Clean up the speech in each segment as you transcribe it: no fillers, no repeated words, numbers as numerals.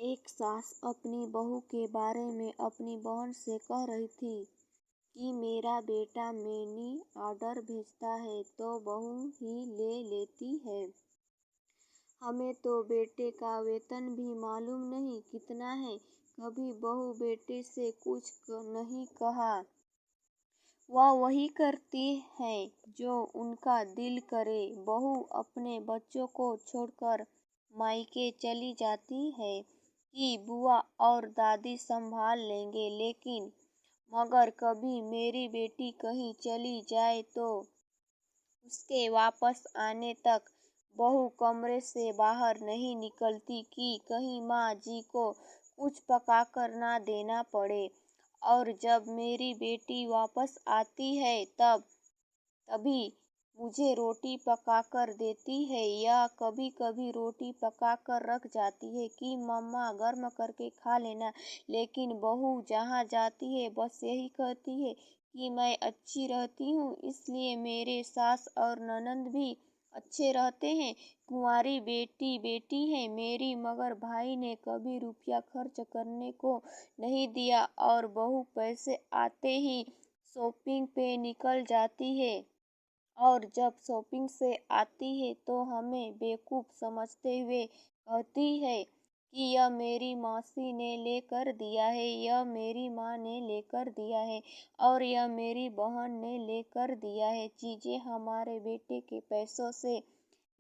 एक सास अपनी बहू के बारे में अपनी बहन से कह रही थी कि मेरा बेटा मनी ऑर्डर भेजता है तो बहू ही ले लेती है। हमें तो बेटे का वेतन भी मालूम नहीं कितना है। कभी बहू बेटे से कुछ नहीं कहा। वह वही करती है जो उनका दिल करे। बहू अपने बच्चों को छोड़कर मायके चली जाती है कि बुआ और दादी संभाल लेंगे, लेकिन मगर कभी मेरी बेटी कहीं चली जाए तो उसके वापस आने तक बहू कमरे से बाहर नहीं निकलती कि कहीं माँ जी को कुछ पकाकर ना देना पड़े। और जब मेरी बेटी वापस आती है तभी मुझे रोटी पकाकर देती है या कभी कभी रोटी पकाकर रख जाती है कि मम्मा गर्म करके खा लेना। लेकिन बहू जहाँ जाती है बस यही कहती है कि मैं अच्छी रहती हूँ, इसलिए मेरे सास और ननंद भी अच्छे रहते हैं। कुंवारी बेटी बेटी है मेरी, मगर भाई ने कभी रुपया खर्च करने को नहीं दिया और बहू पैसे आते ही शॉपिंग पे निकल जाती है। और जब शॉपिंग से आती है तो हमें बेवकूफ़ समझते हुए कहती है कि यह मेरी मौसी ने लेकर दिया है, यह मेरी माँ ने लेकर दिया है और यह मेरी बहन ने लेकर दिया है। चीज़ें हमारे बेटे के पैसों से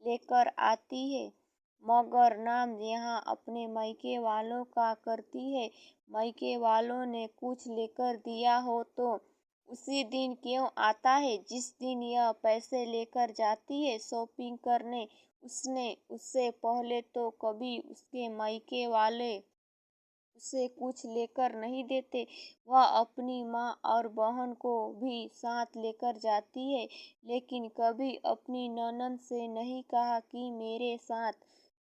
लेकर आती है, मगर नाम यहाँ अपने मायके वालों का करती है। मायके वालों ने कुछ लेकर दिया हो तो उसी दिन क्यों आता है जिस दिन यह पैसे लेकर जाती है शॉपिंग करने। उससे पहले तो कभी उसके मायके वाले उसे कुछ लेकर नहीं देते। वह अपनी माँ और बहन को भी साथ लेकर जाती है, लेकिन कभी अपनी ननद से नहीं कहा कि मेरे साथ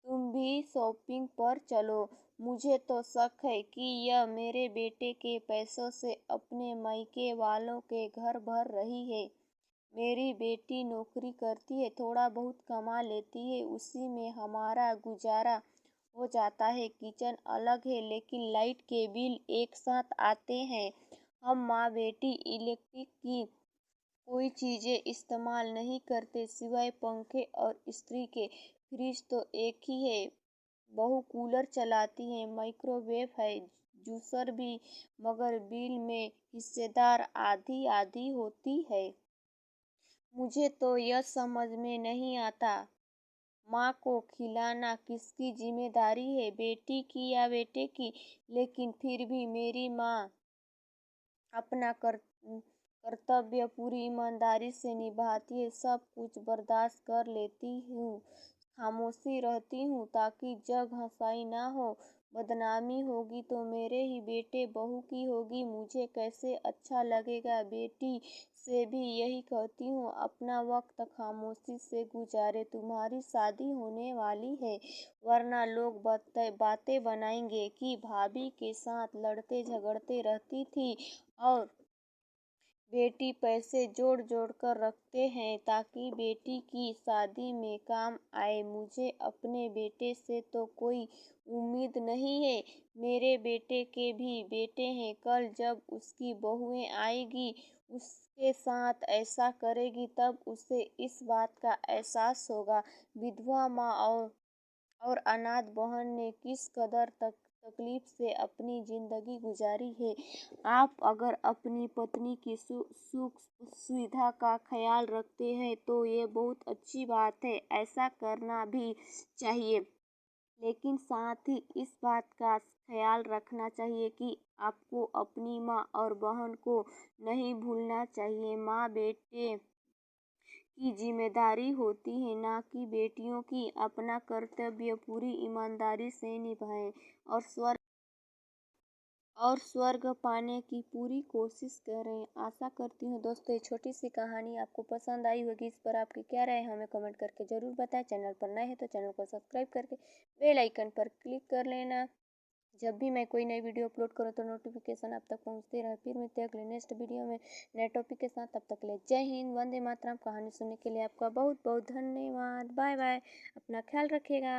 तुम भी शॉपिंग पर चलो। मुझे तो शक है कि यह मेरे बेटे के पैसों से अपने मायके वालों के घर भर रही है। मेरी बेटी नौकरी करती है, थोड़ा बहुत कमा लेती है, उसी में हमारा गुजारा हो जाता है। किचन अलग है लेकिन लाइट के बिल एक साथ आते हैं। हम माँ बेटी इलेक्ट्रिक की कोई चीज़ें इस्तेमाल नहीं करते सिवाय पंखे और इस्त्री के। फ्रिज तो एक ही है, बहू कूलर चलाती है, माइक्रोवेव है, जूसर भी, मगर बिल में हिस्सेदार आधी आधी होती है। मुझे तो यह समझ में नहीं आता, माँ को खिलाना किसकी जिम्मेदारी है, बेटी की या बेटे की। लेकिन फिर भी मेरी माँ अपना कर्तव्य पूरी ईमानदारी से निभाती है। सब कुछ बर्दाश्त कर लेती हूँ, खामोशी रहती हूँ ताकि जग हंसाई ना हो। बदनामी होगी तो मेरे ही बेटे बहू की होगी, मुझे कैसे अच्छा लगेगा। बेटी से भी यही कहती हूँ, अपना वक्त खामोशी से गुजारे, तुम्हारी शादी होने वाली है, वरना लोग बातें बनाएंगे कि भाभी के साथ लड़ते झगड़ते रहती थी और बेटी पैसे जोड़ जोड़ कर रखते हैं ताकि बेटी की शादी में काम आए। मुझे अपने बेटे से तो कोई उम्मीद नहीं है। मेरे बेटे के भी बेटे हैं, कल जब उसकी बहुएं आएगी उसके साथ ऐसा करेगी तब उसे इस बात का एहसास होगा विधवा माँ और अनाथ बहन ने किस कदर तकलीफ से अपनी जिंदगी गुजारी है। आप अगर अपनी पत्नी की सुख सुविधा का ख्याल रखते हैं तो ये बहुत अच्छी बात है, ऐसा करना भी चाहिए। लेकिन साथ ही इस बात का ख्याल रखना चाहिए कि आपको अपनी माँ और बहन को नहीं भूलना चाहिए। माँ बेटे की जिम्मेदारी होती है, ना कि बेटियों की। अपना कर्तव्य पूरी ईमानदारी से निभाएं और स्वर्ग पाने की पूरी कोशिश करें। आशा करती हूँ दोस्तों ये छोटी सी कहानी आपको पसंद आई होगी। इस पर आपकी क्या राय है हमें कमेंट करके ज़रूर बताएं। चैनल पर नए हैं तो चैनल को सब्सक्राइब करके बेल आइकन पर क्लिक कर लेना। जब भी मैं कोई नई वीडियो अपलोड करूँ तो नोटिफिकेशन आप तक पहुँचते रहे। फिर मिलते हैं अगले नेक्स्ट वीडियो में नए टॉपिक के साथ। तब तक के लिए जय हिंद, वंदे मातरम। कहानी सुनने के लिए आपका बहुत बहुत धन्यवाद। बाय बाय, अपना ख्याल रखिएगा।